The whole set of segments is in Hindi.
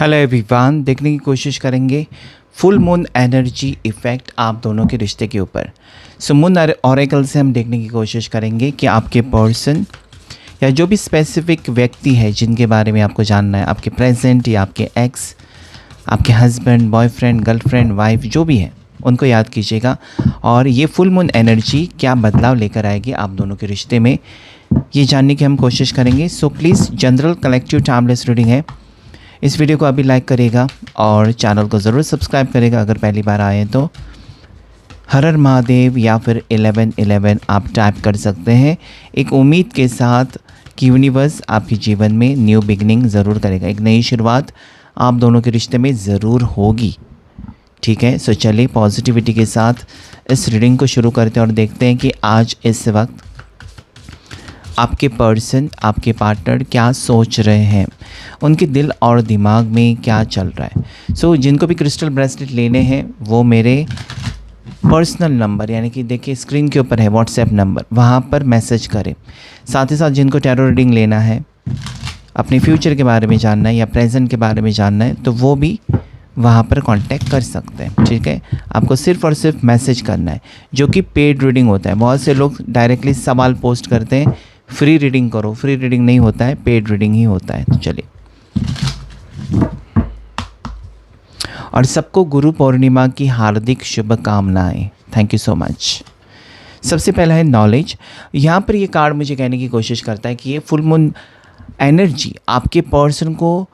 हेलो एवरीवन, देखने की कोशिश करेंगे फुल मून एनर्जी इफ़ेक्ट आप दोनों के रिश्ते के ऊपर। सो मून ऑरेकल से हम देखने की कोशिश करेंगे कि आपके पर्सन या जो भी स्पेसिफिक व्यक्ति है जिनके बारे में आपको जानना है, आपके प्रेजेंट या आपके एक्स, आपके हस्बैंड, बॉयफ्रेंड, गर्लफ्रेंड, वाइफ, जो भी है उनको याद कीजिएगा। और ये फुल मून एनर्जी क्या बदलाव लेकर आएगी आप दोनों के रिश्ते में, ये जानने की हम कोशिश करेंगे। So please, general collective timeless reading है। इस वीडियो को अभी लाइक करेगा और चैनल को ज़रूर सब्सक्राइब करेगा अगर पहली बार आए तो। हर हर महादेव या फिर 1111 आप टाइप कर सकते हैं, एक उम्मीद के साथ कि यूनिवर्स आपके जीवन में न्यू बिगनिंग ज़रूर करेगा, एक नई शुरुआत आप दोनों के रिश्ते में ज़रूर होगी। ठीक है, सो चलिए पॉजिटिविटी के साथ इस रीडिंग को शुरू करते हैं और देखते हैं कि आज इस वक्त आपके पर्सन, आपके पार्टनर क्या सोच रहे हैं, उनके दिल और दिमाग में क्या चल रहा है। सो जिनको भी क्रिस्टल ब्रेसलेट लेने हैं वो मेरे पर्सनल नंबर, यानी कि देखिए स्क्रीन के ऊपर है व्हाट्सएप नंबर, वहाँ पर मैसेज करें। साथ ही साथ जिनको टैरो रीडिंग लेना है, अपने फ्यूचर के बारे में जानना है या प्रेजेंट के बारे में जानना है, तो वो भी वहाँ पर कांटेक्ट कर सकते हैं। ठीक है, आपको सिर्फ और सिर्फ मैसेज करना है, जो कि पेड रीडिंग होता है। बहुत से लोग डायरेक्टली सवाल पोस्ट करते हैं, फ्री रीडिंग करो। फ्री रीडिंग नहीं होता है, पेड रीडिंग ही होता है। तो चलिए, और सबको गुरु पूर्णिमा की हार्दिक शुभकामनाएं। Thank you so much. सबसे पहला है नॉलेज। यहाँ पर ये कार्ड मुझे कहने की कोशिश करता है कि ये फुल मून एनर्जी आपके पर्सन को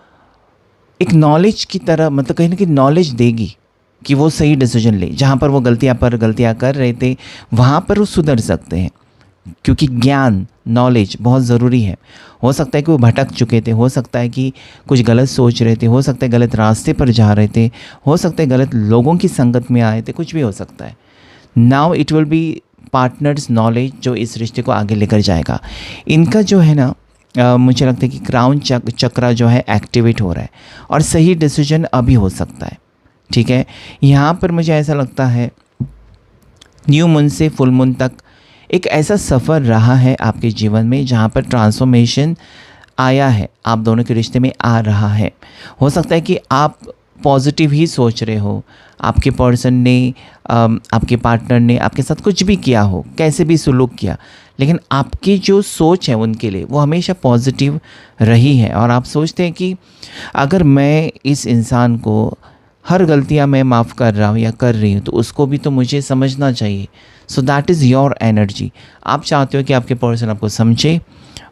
एक नॉलेज की तरह, मतलब कहीं ना कहीं नॉलेज देगी कि वो सही डिसीजन ले। जहाँ पर वो गलतियाँ कर रहे थे वहाँ पर वो सुधर सकते हैं, क्योंकि ज्ञान, नॉलेज बहुत ज़रूरी है। हो सकता है कि वो भटक चुके थे, हो सकता है कि कुछ गलत सोच रहे थे, हो सकता है गलत रास्ते पर जा रहे थे, हो सकता है गलत लोगों की संगत में आए थे, कुछ भी हो सकता है। Now it will be partners knowledge जो इस रिश्ते को आगे लेकर जाएगा। इनका जो है ना, मुझे लगता है कि क्राउन चक्रा जो है एक्टिवेट हो रहा है और सही डिसीजन अभी हो सकता है। ठीक है, यहाँ पर मुझे ऐसा लगता है न्यू मून से फुल मून तक एक ऐसा सफ़र रहा है आपके जीवन में जहाँ पर ट्रांसफॉर्मेशन आया है, आप दोनों के रिश्ते में आ रहा है। हो सकता है कि आप पॉजिटिव ही सोच रहे हो, आपके पर्सन ने, आपके पार्टनर ने आपके साथ कुछ भी किया हो, कैसे भी सुलूक किया, लेकिन आपकी जो सोच है उनके लिए वो हमेशा पॉजिटिव रही है। और आप सोचते हैं कि अगर मैं इस इंसान को हर गलतियाँ मैं माफ़ कर रहा हूँ या कर रही हूँ, तो उसको भी तो मुझे समझना चाहिए। So that is your energy. आप चाहते हो कि आपके पर्सन आपको समझे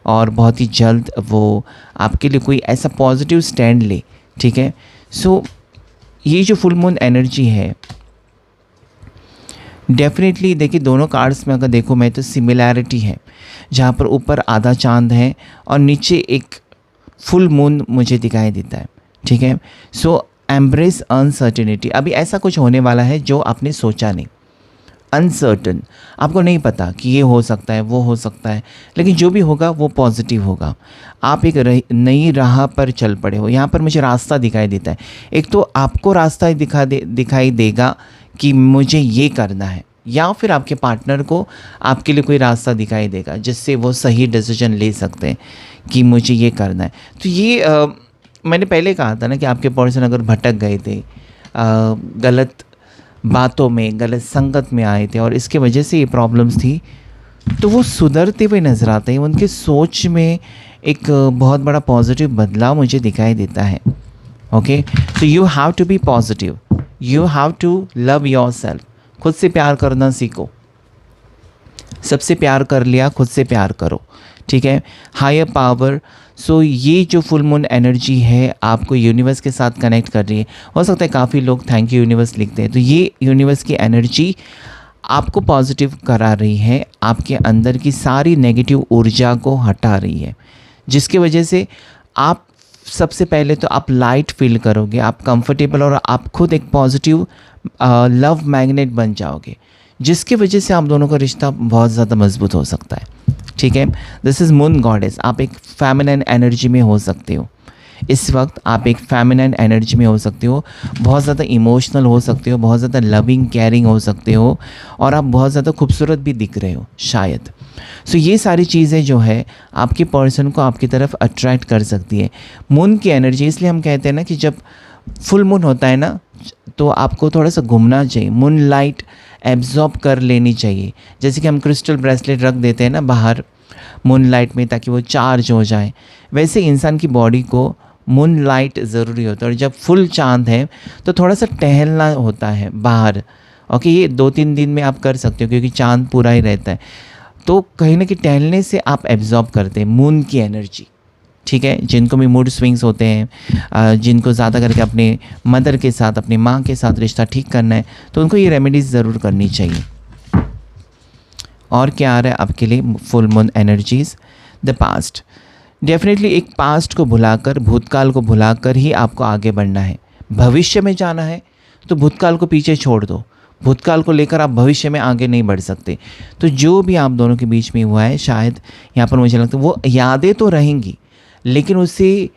और बहुत ही जल्द वो आपके लिए कोई ऐसा पॉजिटिव स्टैंड ले। ठीक है, सो ये जो फुल मून एनर्जी है, डेफिनेटली देखिए दोनों कार्ड्स में अगर देखो मैं तो सिमिलैरिटी है, जहाँ पर ऊपर आधा चांद है और नीचे एक फुल मून मुझे दिखाई देता है। ठीक है, सो एम्ब्रेस अनसर्टेनिटी। अभी ऐसा कुछ होने वाला है जो आपने सोचा नहीं, अनसर्टन, आपको नहीं पता कि ये हो सकता है, वो हो सकता है, लेकिन जो भी होगा वो पॉजिटिव होगा। आप एक नई राह पर चल पड़े हो। यहाँ पर मुझे रास्ता दिखाई देता है। एक तो आपको रास्ता दिखाई देगा कि मुझे ये करना है, या फिर आपके पार्टनर को आपके लिए कोई रास्ता दिखाई देगा जिससे वो सही डिसीजन ले सकते हैं कि मुझे ये करना है। तो ये मैंने पहले कहा था ना कि आपके पर्सन अगर भटक गए थे, गलत बातों में, गलत संगत में आए थे और इसके वजह से ये प्रॉब्लम्स थी, तो वो सुधरते हुए नज़र आते हैं। उनके सोच में एक बहुत बड़ा पॉजिटिव बदलाव मुझे दिखाई देता है। ओके, तो you have to be positive, you have to love yourself. खुद से प्यार करना सीखो। सबसे प्यार कर लिया, खुद से प्यार करो। ठीक है, हायर पावर। सो ये जो फुल मून एनर्जी है आपको यूनिवर्स के साथ कनेक्ट कर रही है। हो सकता है काफ़ी लोग थैंक यू यूनिवर्स लिखते हैं, तो ये यूनिवर्स की एनर्जी आपको पॉजिटिव करा रही है, आपके अंदर की सारी नेगेटिव ऊर्जा को हटा रही है, जिसकी वजह से आप सबसे पहले तो आप लाइट फील करोगे, आप कंफर्टेबल, और आप खुद एक पॉजिटिव लव मैग्नेट बन जाओगे, जिसकी वजह से आप दोनों का रिश्ता बहुत ज़्यादा मजबूत हो सकता है। ठीक है, दिस इज़ मून गॉडेस। आप एक फेमिनिन एनर्जी में हो सकते हो। इस वक्त आप एक फेमिनाइन एनर्जी में हो सकते हो, बहुत ज़्यादा इमोशनल हो सकते हो, बहुत ज़्यादा लविंग केयरिंग हो सकते हो, और आप बहुत ज़्यादा खूबसूरत भी दिख रहे हो शायद। सो ये सारी चीज़ें जो है आपके पर्सन को आपकी तरफ अट्रैक्ट कर सकती है। मून की एनर्जी, इसलिए हम कहते हैं ना कि जब फुल मून होता है ना, तो आपको थोड़ा सा घूमना चाहिए, मून लाइट एब्जॉर्ब कर लेनी चाहिए। जैसे कि हम क्रिस्टल ब्रेसलेट रख देते हैं ना बाहर मून लाइट में ताकि वो चार्ज हो जाए, वैसे इंसान की बॉडी को मून लाइट ज़रूरी होता है। और जब फुल चांद है तो थोड़ा सा टहलना होता है बाहर। ओके, ये 2-3 दिन में आप कर सकते हो क्योंकि चांद पूरा ही रहता है, तो कहीं ना कहीं टहलने से आप एब्जॉर्ब करते हैं मून की एनर्जी। ठीक है, जिनको भी मूड स्विंग्स होते हैं, जिनको ज़्यादा करके अपने मदर के साथ, अपनी माँ के साथ रिश्ता ठीक करना है, तो उनको ये रेमेडीज़ ज़रूर करनी चाहिए। और क्या आ रहा है आपके लिए full moon energies? The past. Definitely एक पास्ट को भुलाकर, भूतकाल को भुलाकर ही आपको आगे बढ़ना है। भविष्य में जाना है तो भूतकाल को पीछे छोड़ दो, भूतकाल को लेकर आप भविष्य में आगे नहीं बढ़ सकते। तो जो भी आप दोनों के बीच में हुआ है, शायद यहाँ पर मुझे लगता है वो यादें तो रहेंगी, लेकिन उसे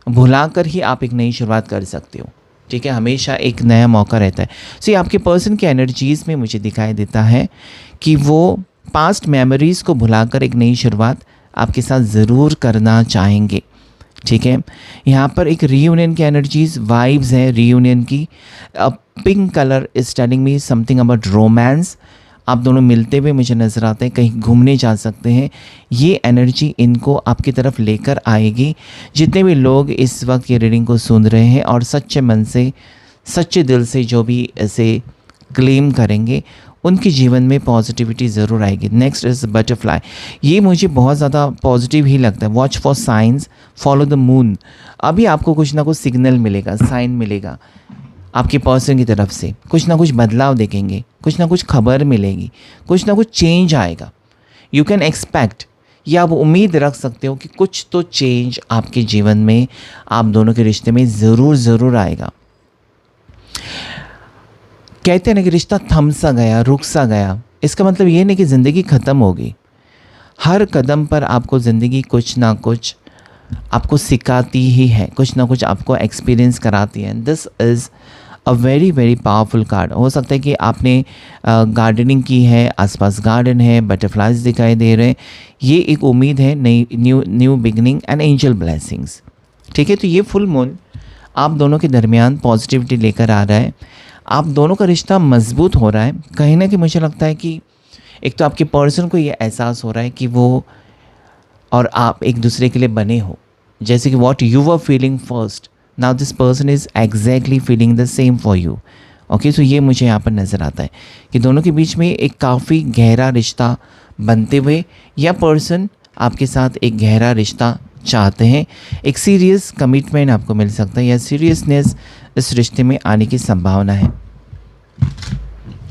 भुलाकर ही आप एक नई शुरुआत कर सकते हो। ठीक है, हमेशा एक नया मौका रहता है। सो ये आपके पर्सन की एनर्जीज़ में मुझे दिखाई देता है कि वो पास्ट मेमोरीज़ को भुलाकर एक नई शुरुआत आपके साथ ज़रूर करना चाहेंगे। ठीक है, यहाँ पर एक रीयूनियन की एनर्जीज़, वाइब्स है रीयूनियन की। Pink colour is telling me something about romance. आप दोनों मिलते हुए मुझे नज़र आते हैं, कहीं घूमने जा सकते हैं। ये एनर्जी इनको आपकी तरफ लेकर आएगी। जितने भी लोग इस वक्त ये रीडिंग को सुन रहे हैं और सच्चे मन से, सच्चे दिल से जो भी ऐसे क्लेम करेंगे, उनके जीवन में पॉजिटिविटी ज़रूर आएगी। Next is butterfly. ये मुझे बहुत ज़्यादा पॉजिटिव ही लगता है। Watch for science, follow the moon. अभी आपको कुछ ना कुछ सिग्नल मिलेगा, साइन मिलेगा आपके पर्सन की तरफ से, कुछ ना कुछ बदलाव देखेंगे, कुछ ना कुछ खबर मिलेगी, कुछ ना कुछ चेंज आएगा। यू कैन एक्सपेक्ट, या आप उम्मीद रख सकते हो कि कुछ तो चेंज आपके जीवन में, आप दोनों के रिश्ते में ज़रूर आएगा। कहते हैं ना कि रिश्ता थम सा गया, रुक सा गया, इसका मतलब ये नहीं कि ज़िंदगी ख़त्म हो गई। हर कदम पर आपको ज़िंदगी कुछ ना कुछ आपको सिखाती ही है, कुछ ना कुछ आपको एक्सपीरियंस कराती है। This is a very very powerful card. हो सकता है कि आपने गार्डनिंग की है, आसपास गार्डन है, बटरफ्लाइज दिखाई दे रहे हैं। ये एक उम्मीद है, नई new beginning and angel blessings. ठीक है, तो ये फुल मून आप दोनों के दरमियान पॉजिटिविटी लेकर आ रहा है। आप दोनों का रिश्ता मजबूत हो रहा है। कहीं ना कहीं मुझे लगता है कि एक तो आपके पर्सन को ये एहसास हो रहा है कि वो और आप एक दूसरे के लिए बने हो। जैसे कि what you were feeling first, now this person is exactly feeling the same for you. Okay, so ये मुझे यहाँ पर नज़र आता है कि दोनों के बीच में एक काफ़ी गहरा रिश्ता बनते हुए, या पर्सन आपके साथ एक गहरा रिश्ता चाहते हैं। एक सीरियस कमिटमेंट आपको मिल सकता है, या सीरियसनेस इस रिश्ते में आने की संभावना है।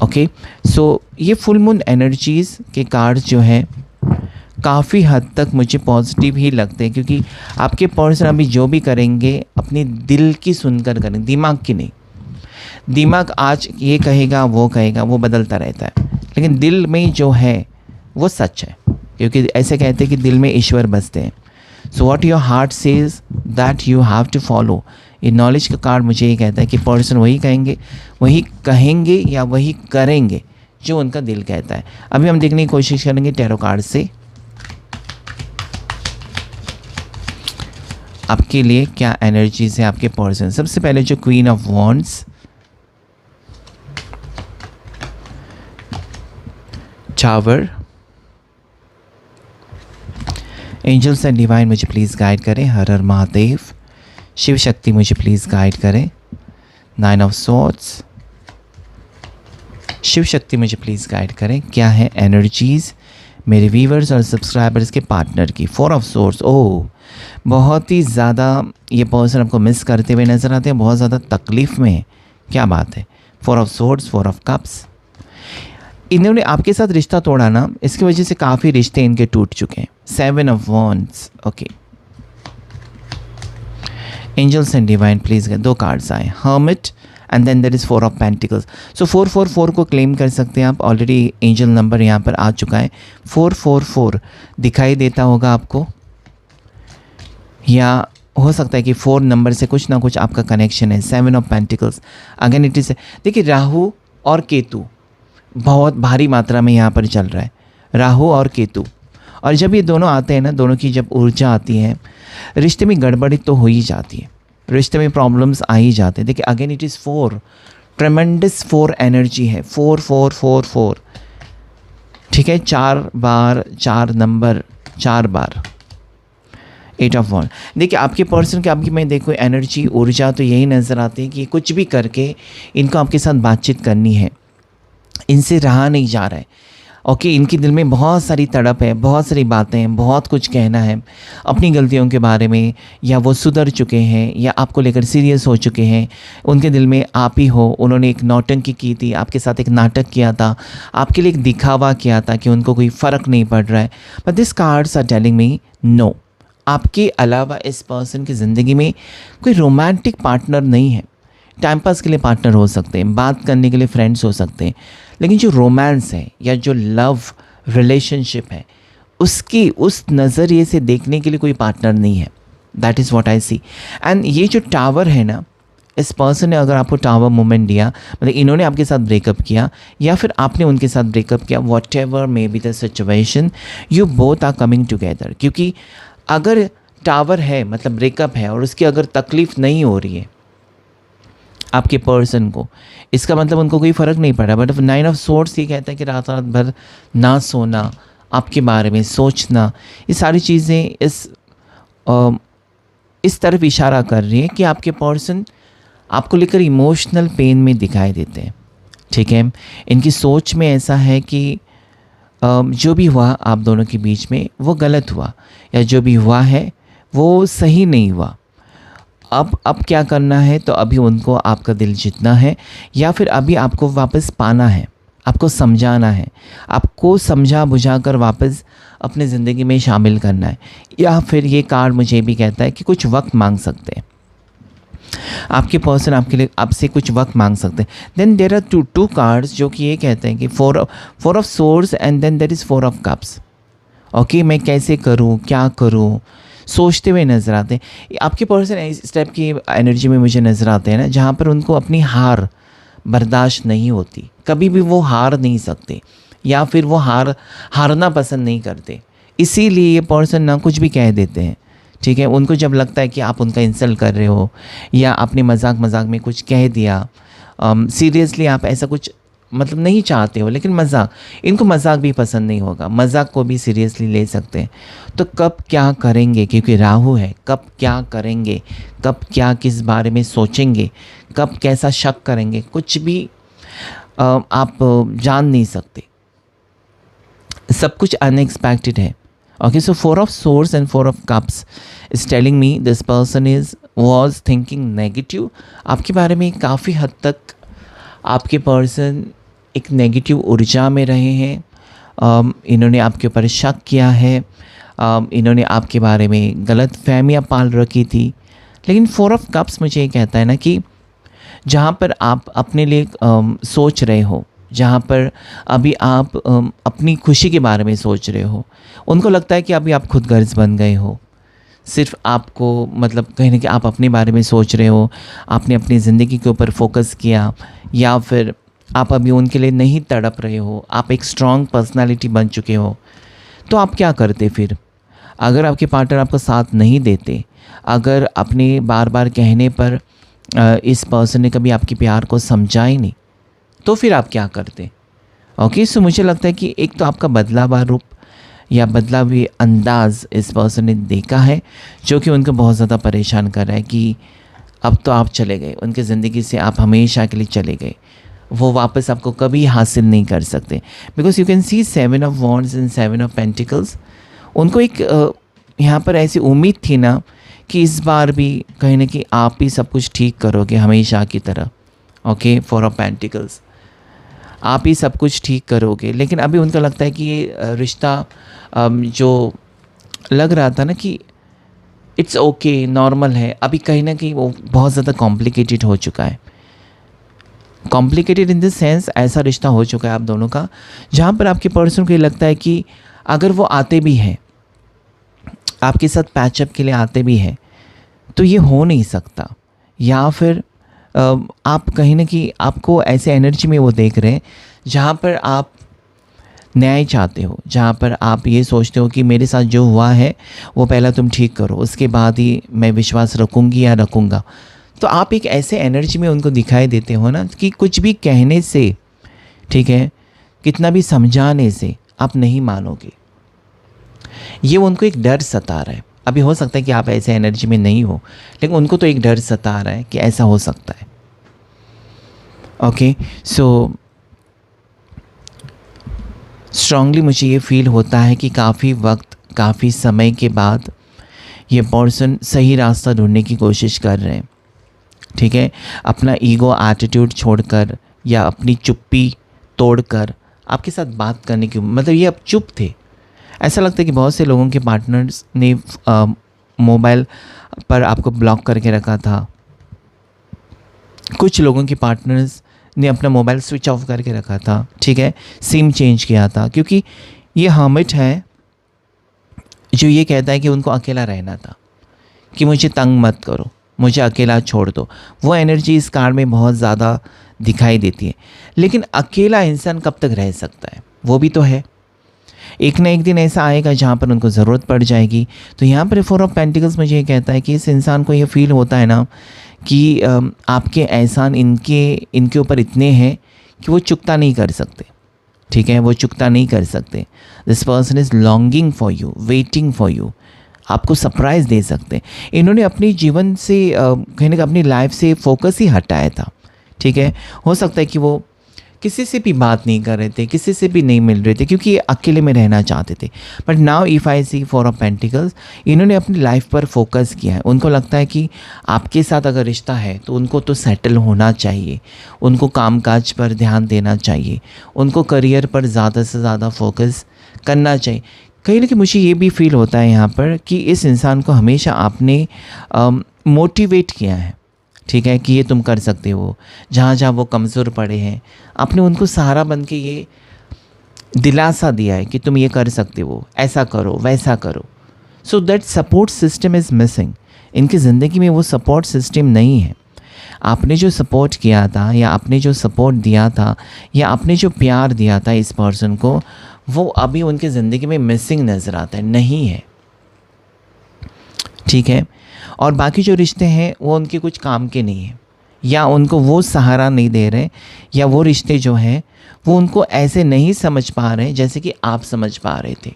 ओके, सो ये फुल मून एनर्जीज़ के कार्ड्स जो हैं काफ़ी हद तक मुझे पॉजिटिव ही लगते हैं, क्योंकि आपके पर्सन अभी जो भी करेंगे अपने दिल की सुनकर करेंगे, दिमाग की नहीं। दिमाग आज ये कहेगा, वो कहेगा, वो बदलता रहता है, लेकिन दिल में जो है वो सच है, क्योंकि ऐसे कहते हैं कि दिल में ईश्वर बसते हैं। So what your heart says that you have to follow. ये नॉलेज का कार्ड मुझे ये कहता है कि पर्सन वही कहेंगे या वही करेंगे जो उनका दिल कहता है। अभी हम देखने की कोशिश करेंगे टैरो कार्ड से आपके लिए क्या एनर्जीज है आपके पर्सन। सबसे पहले जो queen of wands, tower, angels and divine मुझे प्लीज़ गाइड करें। हर हर महादेव। शिव शक्ति मुझे प्लीज़ गाइड करें। 9 ऑफ सॉर्ड्स, शिव शक्ति मुझे प्लीज़ गाइड करें। क्या है एनर्जीज़ मेरे व्यूवर्स और सब्सक्राइबर्स के पार्टनर की। 4 ऑफ सॉर्ड्स। ओह, बहुत ही ज़्यादा ये पर्सन आपको मिस करते हुए नज़र आते हैं, बहुत ज़्यादा तकलीफ़ में है। क्या बात है। 4 ऑफ सॉर्ड्स, 4 ऑफ कप्स। इन्होंने आपके साथ रिश्ता तोड़ा ना, इसकी वजह से काफ़ी रिश्ते इनके टूट चुके हैं। 7 of wands. Okay, angels and divine please, 2 cards आए, hermit and then there is 4 of pentacles. So 444 को क्लेम कर सकते हैं आप। ऑलरेडी एंजल नंबर यहाँ पर आ चुका है। 444 दिखाई देता होगा आपको, या हो सकता है कि 4 नंबर से कुछ ना कुछ आपका कनेक्शन है। 7 of pentacles again it is, देखिए राहु और केतु बहुत भारी मात्रा में यहाँ पर चल रहा है, राहु और केतु। और जब ये दोनों आते हैं ना, दोनों की जब ऊर्जा आती है, रिश्ते में गड़बड़ी तो हो ही जाती है, रिश्ते में प्रॉब्लम्स आ ही जाते हैं। देखिए अगेन इट इज़ 4, ट्रेमेंडस 4 एनर्जी है, 4 4 4 4, ठीक है, 4 बार 4 नंबर 4 बार 8 ऑफ वॉन्ड। देखिए आपके पर्सन के आपकी मैं देखो एनर्जी ऊर्जा तो यही नज़र आती है कि कुछ भी करके इनको आपके साथ बातचीत करनी है, इनसे रहा नहीं जा रहा है। ओके, इनके दिल में बहुत सारी तड़प है, बहुत सारी बातें हैं, बहुत कुछ कहना है अपनी गलतियों के बारे में, या वो सुधर चुके हैं या आपको लेकर सीरियस हो चुके हैं। उनके दिल में आप ही हो, उन्होंने एक नौटंकी की थी, आपके साथ एक नाटक किया था, आपके लिए एक दिखावा किया था कि उनको कोई फ़र्क नहीं पड़ रहा है। But this cards are telling me no, आपके अलावा इस पर्सन की ज़िंदगी में कोई रोमांटिक पार्टनर नहीं है। टाइम पास के लिए पार्टनर हो सकते हैं, बात करने के लिए फ्रेंड्स हो सकते हैं, लेकिन जो रोमांस है या जो लव रिलेशनशिप है उसकी उस नज़रिए से देखने के लिए कोई पार्टनर नहीं है। That is what I see. And ये जो टावर है ना, इस पर्सन ने अगर आपको टावर मोमेंट दिया, मतलब इन्होंने आपके साथ ब्रेकअप किया या फिर आपने उनके साथ ब्रेकअप किया, whatever may be the situation, you both are coming together. क्योंकि अगर टावर है मतलब ब्रेकअप है और उसकी अगर तकलीफ़ नहीं हो रही है आपके पर्सन को, इसका मतलब उनको कोई फ़र्क नहीं पड़ा। बट 9 ऑफ सोर्ड्स ये कहता है कि रात रात भर ना सोना, आपके बारे में सोचना, ये सारी चीज़ें इस तरफ इशारा कर रही है कि आपके पर्सन आपको लेकर इमोशनल पेन में दिखाई देते हैं। ठीक है, इनकी सोच में ऐसा है कि जो भी हुआ आप दोनों के बीच में वो गलत हुआ, या जो भी हुआ है वो सही नहीं हुआ। अब क्या करना है, तो अभी उनको आपका दिल जीतना है, या फिर अभी आपको वापस पाना है, आपको समझाना है, आपको समझा बुझा कर वापस अपने ज़िंदगी में शामिल करना है। या फिर ये कार्ड मुझे भी कहता है कि कुछ वक्त मांग सकते हैं, आपके पर्सन आपके लिए आपसे कुछ वक्त मांग सकते हैं। Then there are two cards जो कि ये कहते हैं कि 4 of swords and then there is 4 of cups. Okay, मैं कैसे करूँ, क्या करूँ, सोचते हुए नज़र आते हैं। आपके पर्सन इस टाइप की एनर्जी में मुझे नज़र आते हैं ना, जहाँ पर उनको अपनी हार बर्दाश्त नहीं होती, कभी भी वो हार नहीं सकते, या फिर वो हारना पसंद नहीं करते, इसीलिए ये पर्सन ना कुछ भी कह देते हैं। ठीक है, उनको जब लगता है कि आप उनका इंसल्ट कर रहे हो या आपने मजाक में कुछ कह दिया, सीरियसली आप ऐसा कुछ मतलब नहीं चाहते हो, लेकिन इनको मजाक भी पसंद नहीं होगा, मजाक को भी सीरियसली ले सकते हैं। तो कब क्या करेंगे, क्योंकि राहु है, कब क्या करेंगे, कब क्या किस बारे में सोचेंगे, कब कैसा शक करेंगे, कुछ भी आप जान नहीं सकते, सब कुछ अनएक्सपेक्टेड है। Okay, so 4 of swords and 4 of cups is telling me this person was thinking negative. आपके बारे में काफ़ी हद तक आपके पर्सन एक नेगेटिव ऊर्जा में रहे हैं। इन्होंने आपके ऊपर शक किया है, इन्होंने आपके बारे में गलत फहमियाँ पाल रखी थी। लेकिन 4 ऑफ कप्स मुझे ये कहता है ना कि जहाँ पर आप अपने लिए सोच रहे हो, जहाँ पर अभी आप अपनी खुशी के बारे में सोच रहे हो, उनको लगता है कि अभी आप खुद गर्ज बन गए हो, सिर्फ आपको मतलब कहीं ना कहीं आप अपने बारे में सोच रहे हो, आपने अपनी ज़िंदगी के ऊपर फोकस किया, या फिर आप अभी उनके लिए नहीं तड़प रहे हो, आप एक स्ट्रॉन्ग पर्सनालिटी बन चुके हो। तो आप क्या करते फिर, अगर आपके पार्टनर आपका साथ नहीं देते, अगर अपने बार बार कहने पर इस पर्सन ने कभी आपके प्यार को समझा ही नहीं, तो फिर आप क्या करते। ओके, सो मुझे लगता है कि एक तो आपका बदलावा रूप या बदलावी अंदाज़ इस पर्सन ने देखा है, जो कि उनको बहुत ज़्यादा परेशान कर रहा है कि अब तो आप चले गए, उनकी ज़िंदगी से आप हमेशा के लिए चले गए, वो वापस आपको कभी हासिल नहीं कर सकते। Because you can see 7 of wands and 7 of pentacles. उनको एक यहाँ पर ऐसी उम्मीद थी ना कि इस बार भी कहीं ना कहीं आप ही सब कुछ ठीक करोगे हमेशा की तरह। ओके, 4 ऑफ पेंटिकल्स, आप ही सब कुछ ठीक करोगे। लेकिन अभी उनको लगता है कि ये रिश्ता जो लग रहा था ना कि इट्स ओके, नॉर्मल है, अभी कहीं ना कहीं वो बहुत ज़्यादा कॉम्प्लिकेटेड हो चुका है। कॉम्प्लिकेटेड इन द सेंस ऐसा रिश्ता हो चुका है आप दोनों का, जहाँ पर आपके पर्सन को ये लगता है कि अगर वो आते भी हैं आपके साथ पैचअप के लिए आते भी हैं, तो ये हो नहीं सकता। या फिर आप कहीं ना कहीं आपको ऐसे एनर्जी में वो देख रहे हैं जहाँ पर आप न्याय चाहते हो, जहाँ पर आप ये सोचते हो कि मेरे साथ जो हुआ है वो पहला तुम ठीक करो, उसके बाद ही मैं विश्वास रखूँगी या रखूँगा। तो आप एक ऐसे एनर्जी में उनको दिखाई देते हो ना कि कुछ भी कहने से, ठीक है, कितना भी समझाने से आप नहीं मानोगे। ये उनको एक डर सता रहा है। अभी हो सकता है कि आप ऐसे एनर्जी में नहीं हो, लेकिन उनको तो एक डर सता रहा है कि ऐसा हो सकता है। ओके, सो स्ट्रांगली मुझे ये फील होता है कि काफ़ी वक्त, काफ़ी समय के बाद ये पर्सन सही रास्ता ढूंढने की कोशिश कर रहे हैं, ठीक है। अपना ईगो एटीट्यूड छोड़कर या अपनी चुप्पी तोड़कर आपके साथ बात करने की, मतलब ये अब चुप थे। ऐसा लगता है कि बहुत से लोगों के पार्टनर्स ने मोबाइल पर आपको ब्लॉक करके रखा था। कुछ लोगों के पार्टनर्स ने अपना मोबाइल स्विच ऑफ करके रखा था, ठीक है, सिम चेंज किया था, क्योंकि ये हर्मिट है जो ये कहता है कि उनको अकेला रहना था, कि मुझे तंग मत करो, मुझे अकेला छोड़ दो। वो एनर्जी इस कार्ड में बहुत ज़्यादा दिखाई देती है। लेकिन अकेला इंसान कब तक रह सकता है, वो भी तो है। एक ना एक दिन ऐसा आएगा जहाँ पर उनको ज़रूरत पड़ जाएगी। तो यहाँ पर 4 ऑफ पेंटिकल्स मुझे ये कहता है कि इस इंसान को ये फील होता है ना कि आपके एहसान इनके ऊपर इतने हैं कि वो चुकता नहीं कर सकते, ठीक है, वो चुकता नहीं कर सकते। This person is longing for you, waiting for you, आपको सरप्राइज़ दे सकते हैं। इन्होंने अपनी जीवन से कहीं ना कहीं अपनी लाइफ से फोकस ही हटाया था, ठीक है। हो सकता है कि वो किसी से भी बात नहीं कर रहे थे, किसी से भी नहीं मिल रहे थे, क्योंकि ये अकेले में रहना चाहते थे। But now if I see 4 of pentacles, इन्होंने अपनी लाइफ पर फोकस किया है। उनको लगता है कि आपके साथ अगर रिश्ता है तो उनको तो सेटल होना चाहिए, उनको कामकाज पर ध्यान देना चाहिए, उनको करियर पर ज़्यादा से ज़्यादा फोकस करना चाहिए। कहीं ना कहीं मुझे ये भी फील होता है यहाँ पर कि इस इंसान को हमेशा आपने मोटिवेट किया है, ठीक है, कि ये तुम कर सकते हो। जहाँ जहाँ वो कमज़ोर पड़े हैं, आपने उनको सहारा बन के ये दिलासा दिया है कि तुम ये कर सकते हो, ऐसा करो, वैसा करो। So that support system is missing. इनकी ज़िंदगी में वो सपोर्ट सिस्टम नहीं है। आपने जो सपोर्ट किया था, या आपने जो सपोर्ट दिया था, या आपने जो प्यार दिया था इस पर्सन को, वो अभी उनकी ज़िंदगी में मिसिंग नज़र आता है, नहीं है, ठीक है। और बाकी जो रिश्ते हैं वो उनके कुछ काम के नहीं हैं, या उनको वो सहारा नहीं दे रहे, या वो रिश्ते जो हैं वो उनको ऐसे नहीं समझ पा रहे जैसे कि आप समझ पा रहे थे।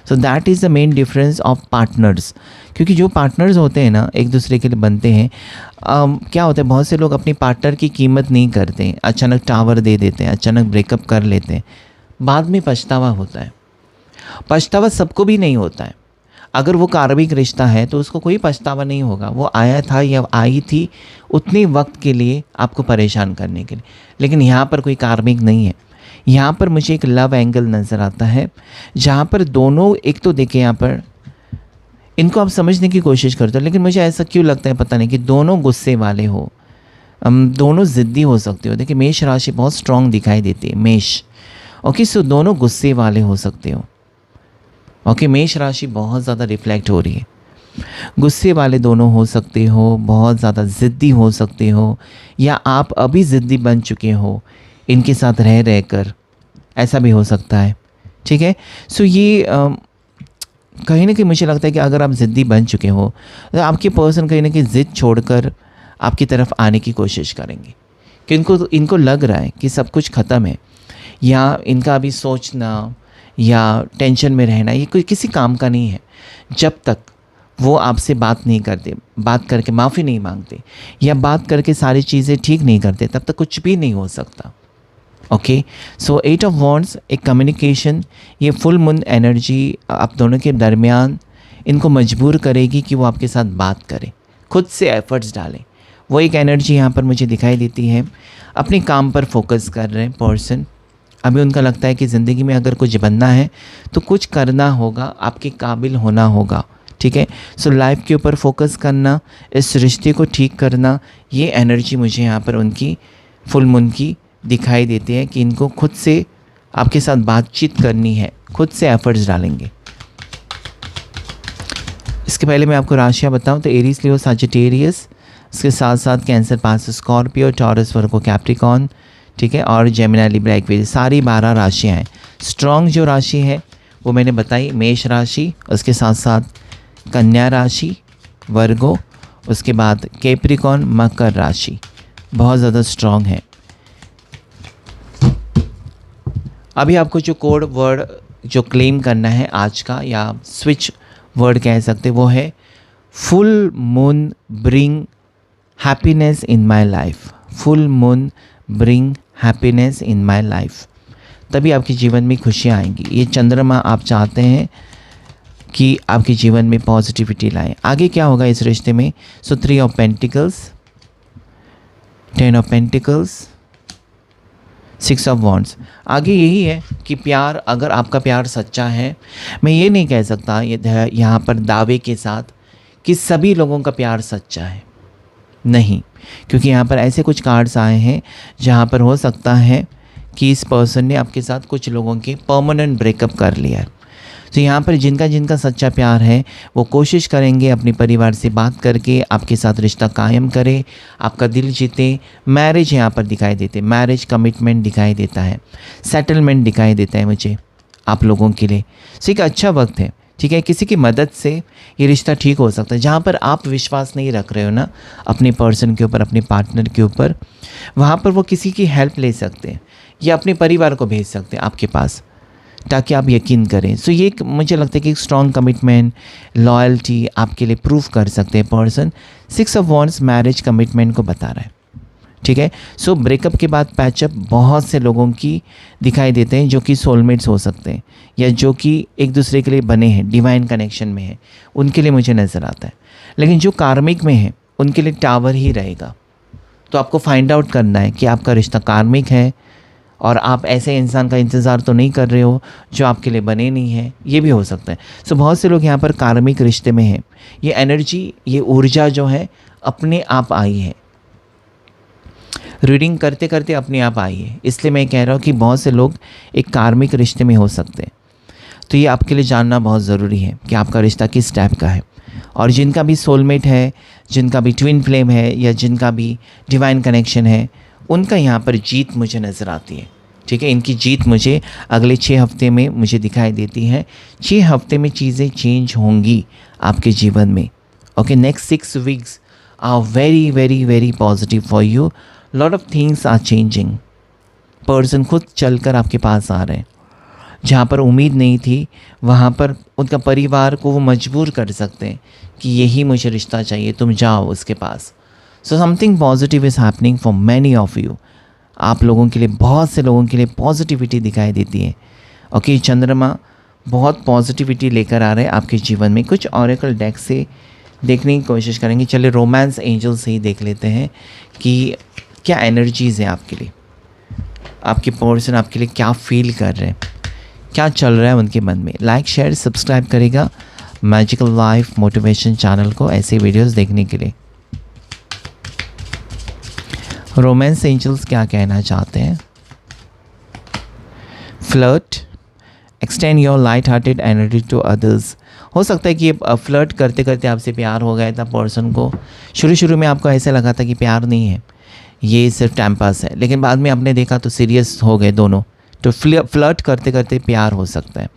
So that is the main difference of partners. क्योंकि जो पार्टनर्स होते हैं ना, एक दूसरे के लिए बनते हैं, क्या होता है, बहुत से लोग अपनी पार्टनर की कीमत नहीं करते हैं, अचानक टावर दे देते हैं, अचानक ब्रेकअप कर लेते हैं, बाद में पछतावा होता है। पछतावा सबको भी नहीं होता है। अगर वो कार्मिक रिश्ता है तो उसको कोई पछतावा नहीं होगा, वो आया था या आई थी उतने वक्त के लिए आपको परेशान करने के लिए। लेकिन यहाँ पर कोई कार्मिक नहीं है। यहाँ पर मुझे एक लव एंगल नज़र आता है, जहाँ पर दोनों, एक तो देखिए यहाँ पर इनको आप समझने की कोशिश करते हो, लेकिन मुझे ऐसा क्यों लगता है पता नहीं, कि दोनों गुस्से वाले हो, दोनों ज़िद्दी हो सकते हो। देखिए मेष राशि बहुत स्ट्रॉन्ग दिखाई देती है, मेष। ओके, सो दोनों गुस्से वाले हो सकते हो। ओके, मेष राशि बहुत ज़्यादा रिफ्लेक्ट हो रही है। गुस्से वाले दोनों हो सकते हो, बहुत ज़्यादा ज़िद्दी हो सकते हो, या आप अभी ज़िद्दी बन चुके हो इनके साथ रह रह कर, ऐसा भी हो सकता है, ठीक है। सो ये कहीं ना कहीं मुझे लगता है कि अगर आप ज़िद्दी बन चुके हो तो आपके पर्सन कहीं ना कहीं ज़िद छोड़कर आपकी तरफ आने की कोशिश करेंगे, कि इनको लग रहा है कि सब कुछ ख़त्म है, या इनका अभी सोचना या टेंशन में रहना ये कोई किसी काम का नहीं है। जब तक वो आपसे बात नहीं करते, बात करके माफ़ी नहीं मांगते, या बात करके सारी चीज़ें ठीक नहीं करते, तब तक कुछ भी नहीं हो सकता। ओके, सो 8 ऑफ वॉन्ड्स, एक कम्युनिकेशन, ये फुल मून एनर्जी आप दोनों के दरमियान इनको मजबूर करेगी कि वो आपके साथ बात करें, खुद से एफर्ट्स डालें। वो एक एनर्जी यहाँ पर मुझे दिखाई देती है। अपने काम पर फोकस कर रहे हैं पर्सन। अभी उनका लगता है कि ज़िंदगी में अगर कुछ बनना है तो कुछ करना होगा, आपके काबिल होना होगा, ठीक है। सो लाइफ के ऊपर फोकस करना, इस रिश्ते को ठीक करना, ये एनर्जी मुझे यहाँ पर उनकी फुल मून की दिखाई देती है, कि इनको खुद से आपके साथ बातचीत करनी है, खुद से एफर्ट्स डालेंगे। इसके पहले मैं आपको राशियाँ बताऊँ तो एरीज, लियो, सजिटेरियस, इसके साथ साथ कैंसर, पास, स्कॉर्पियो, टॉरस, वर्गो, कैप्रिकॉर्न, ठीक है, और जेमिनी, लिब्रा, एक्वेरियस, सारी 12 राशियाँ हैं। स्ट्रॉन्ग जो राशि है वो मैंने बताई मेष राशि, उसके साथ साथ कन्या राशि, वर्गो, उसके बाद कैप्रिकॉर्न, मकर राशि बहुत ज़्यादा स्ट्रॉन्ग है। अभी आपको जो कोड वर्ड जो क्लेम करना है आज का, या स्विच वर्ड कह सकते, वो है full moon bring happiness in my life. Full moon bring happiness in my life, तभी आपके जीवन में खुशियाँ आएंगी। ये चंद्रमा आप चाहते हैं कि आपके जीवन में पॉजिटिविटी लाएं। आगे क्या होगा इस रिश्ते में? सो 3 of pentacles, 10 of pentacles, 6 of wands. आगे यही है कि प्यार, अगर आपका प्यार सच्चा है, मैं ये नहीं कह सकता यहाँ पर दावे के साथ कि सभी लोगों का प्यार सच्चा है, नहीं, क्योंकि यहाँ पर ऐसे कुछ कार्ड्स आए हैं जहाँ पर हो सकता है कि इस पर्सन ने आपके साथ कुछ लोगों के परमानेंट ब्रेकअप कर लिया है। तो यहाँ पर जिनका जिनका सच्चा प्यार है वो कोशिश करेंगे अपने परिवार से बात करके आपके साथ रिश्ता कायम करे, आपका दिल जीते। मैरिज यहाँ पर दिखाई देते, मैरिज कमिटमेंट दिखाई देता है, सेटलमेंट दिखाई देता है मुझे आप लोगों के लिए। सो एक अच्छा वक्त है, ठीक है, किसी की मदद से ये रिश्ता ठीक हो सकता है। जहाँ पर आप विश्वास नहीं रख रहे हो ना अपने पर्सन के ऊपर, अपने पार्टनर के ऊपर, वहाँ पर वो किसी की हेल्प ले सकते हैं या अपने परिवार को भेज सकते हैं आपके पास, ताकि आप यकीन करें। सो ये मुझे लगता है कि एक स्ट्रॉन्ग कमिटमेंट, लॉयल्टी आपके लिए प्रूफ कर सकते हैं person. 6 of wands marriage commitment को बता रहा है, ठीक है। सो ब्रेकअप के बाद पैचअप बहुत से लोगों की दिखाई देते हैं जो कि सोलमेट्स हो सकते हैं या जो कि एक दूसरे के लिए बने हैं, डिवाइन कनेक्शन में है, उनके लिए मुझे नज़र आता है। लेकिन जो कार्मिक में है उनके लिए टावर ही रहेगा। तो आपको फाइंड आउट करना है कि आपका रिश्ता कार्मिक है और आप ऐसे इंसान का इंतज़ार तो नहीं कर रहे हो जो आपके लिए बने नहीं है, ये भी हो सकता है। सो बहुत से लोग यहाँ पर कार्मिक रिश्ते में हैं। ये एनर्जी, ये ऊर्जा जो है अपने आप आई है, रीडिंग करते करते अपने आप आई है। इसलिए मैं कह रहा हूँ कि बहुत से लोग एक कार्मिक रिश्ते में हो सकते हैं। तो ये आपके लिए जानना बहुत ज़रूरी है कि आपका रिश्ता किस टाइप का है। और जिनका भी सोलमेट है, जिनका भी ट्विन फ्लेम है या जिनका भी डिवाइन कनेक्शन है, उनका यहाँ पर जीत मुझे नज़र आती है, ठीक है। इनकी जीत मुझे अगले 6 हफ्ते में मुझे दिखाई देती है। 6 हफ्ते में चीज़ें चेंज होंगी आपके जीवन में। Okay, next 6 weeks are very very very positive for you. Lot of things are changing. Person खुद चलकर आपके पास आ रहे हैं। जहाँ पर उम्मीद नहीं थी वहाँ पर उनका परिवार को वो मजबूर कर सकते हैं कि यही मुझे रिश्ता चाहिए, तुम जाओ उसके पास। So something positive is happening for many of you. आप लोगों के लिए, बहुत से लोगों के लिए पॉजिटिविटी दिखाई देती है। ओके, चंद्रमा बहुत पॉजिटिविटी लेकर आ रहे हैं आपके जीवन में। कुछ ऑरेकल डेक से देखने की कोशिश करेंगे। चलिए रोमांस एंजल से ही देख लेते हैं कि क्या एनर्जीज़ हैं आपके लिए, आपके पर्सन आपके लिए क्या फील कर रहे हैं, क्या चल रहा है उनके मन में। लाइक, शेयर, सब्सक्राइब करेगा मैजिकल लाइफ मोटिवेशन चैनल को ऐसे वीडियोस देखने के लिए। रोमांस एंजल्स क्या कहना चाहते हैं? Flirt, extend your light hearted energy to others. हो सकता है कि ये फ्लर्ट करते करते आपसे प्यार हो गया था पर्सन को। शुरू में आपको ऐसे लगा था कि प्यार नहीं है, ये सिर्फ टाइम पास है, लेकिन बाद में आपने देखा तो सीरियस हो गए दोनों। तो फ्लर्ट करते करते प्यार हो सकता है।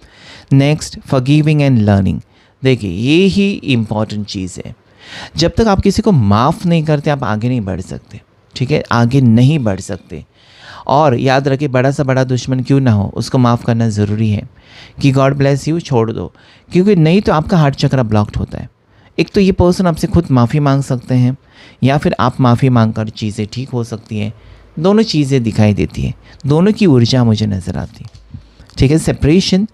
Next, forgiving and learning. देखिए, ये ही इम्पॉर्टेंट चीज़ है। जब तक आप किसी को माफ़ नहीं करते आप आगे नहीं बढ़ सकते, ठीक है, आगे नहीं बढ़ सकते। और याद रखिए, बड़ा सा बड़ा दुश्मन क्यों ना हो, उसको माफ़ करना ज़रूरी है कि गॉड ब्लेस यू, छोड़ दो, क्योंकि नहीं तो आपका हार्ट चक्र ब्लॉक्ड होता है। एक तो ये पर्सन आपसे खुद माफ़ी मांग सकते हैं या फिर आप माफ़ी मांग कर चीज़ें ठीक हो सकती हैं। दोनों चीज़ें दिखाई देती हैं, दोनों की ऊर्जा मुझे नज़र आती है, ठीक है। सेपरेशन,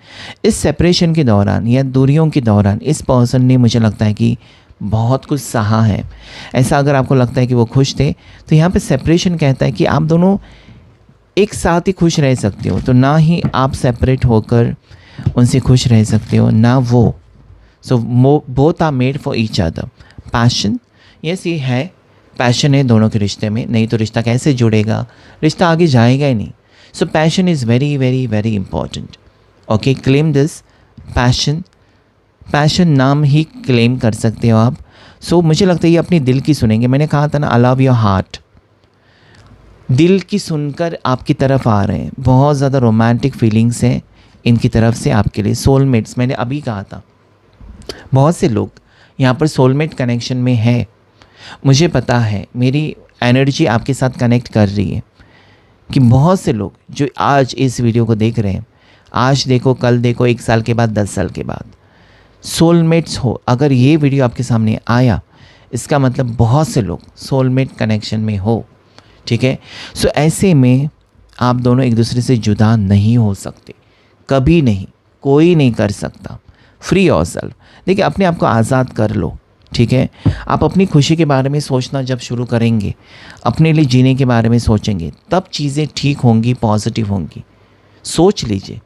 इस सेपरेशन के दौरान या दूरियों के दौरान इस पर्सन ने, मुझे लगता है कि बहुत कुछ सहा है। ऐसा अगर आपको लगता है कि वो खुश थे, तो यहाँ पे सेपरेशन कहता है कि आप दोनों एक साथ ही खुश रह सकते हो। तो ना ही आप सेपरेट होकर उनसे खुश रह सकते हो, ना वो। So both are made for each other. Passion, yes, ये है, पैशन है दोनों के रिश्ते में, नहीं तो रिश्ता कैसे जुड़ेगा, रिश्ता आगे जाएगा ही नहीं। सो passion is very very very important. Okay, claim this passion, passion नाम ही क्लेम कर सकते हो आप। सो मुझे लगता है ये अपनी दिल की सुनेंगे। मैंने कहा था ना, अलाउ योर हार्ट, दिल की सुनकर आपकी तरफ आ रहे हैं। बहुत ज़्यादा रोमांटिक फीलिंग्स हैं इनकी तरफ से आपके लिए। सोलमेट्स, मैंने अभी कहा था, बहुत से लोग यहाँ पर सोलमेट कनेक्शन में है। मुझे पता है, मेरी एनर्जी आपके साथ कनेक्ट कर रही है कि बहुत से लोग जो आज इस वीडियो को देख रहे हैं, आज देखो, कल देखो, 1 साल के बाद, 10 साल के बाद, सोलमेट्स हो। अगर ये वीडियो आपके सामने आया, इसका मतलब बहुत से लोग सोलमेट कनेक्शन में हो, ठीक है। सो ऐसे में आप दोनों एक दूसरे से जुदा नहीं हो सकते, कभी नहीं, कोई नहीं कर सकता। फ्री योरसेल्फ, देखिए अपने आप को आज़ाद कर लो, ठीक है। आप अपनी खुशी के बारे में सोचना जब शुरू करेंगे, अपने लिए जीने के बारे में सोचेंगे, तब चीज़ें ठीक होंगी, पॉजिटिव होंगी। सोच लीजिए।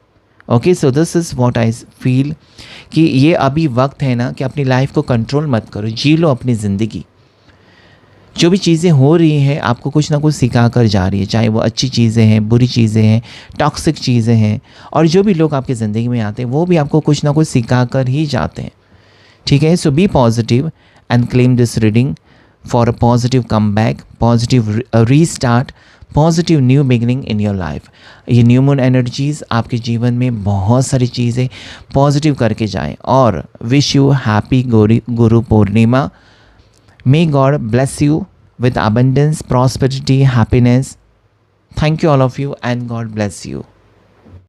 Okay, so this is what I feel कि ये अभी वक्त है ना कि अपनी लाइफ को कंट्रोल मत करो, जी लो अपनी ज़िंदगी। जो भी चीज़ें हो रही हैं आपको कुछ ना कुछ सिखा कर जा रही है, चाहे वो अच्छी चीज़ें हैं, बुरी चीज़ें हैं, टॉक्सिक चीज़ें हैं, और जो भी लोग आपकी ज़िंदगी में आते हैं वो भी आपको कुछ ना कुछ सिखा कर ही जाते हैं, ठीक है। So be positive and claim this reading for a positive come back, positive restart, positive new beginning in your life. ये न्यू मून एनर्जीज़ आपके जीवन में बहुत सारी चीज़ें पॉजिटिव करके जाएं। और wish you happy Guru Purnima. May God bless you with abundance, prosperity, happiness. Thank you all of you, and God bless you.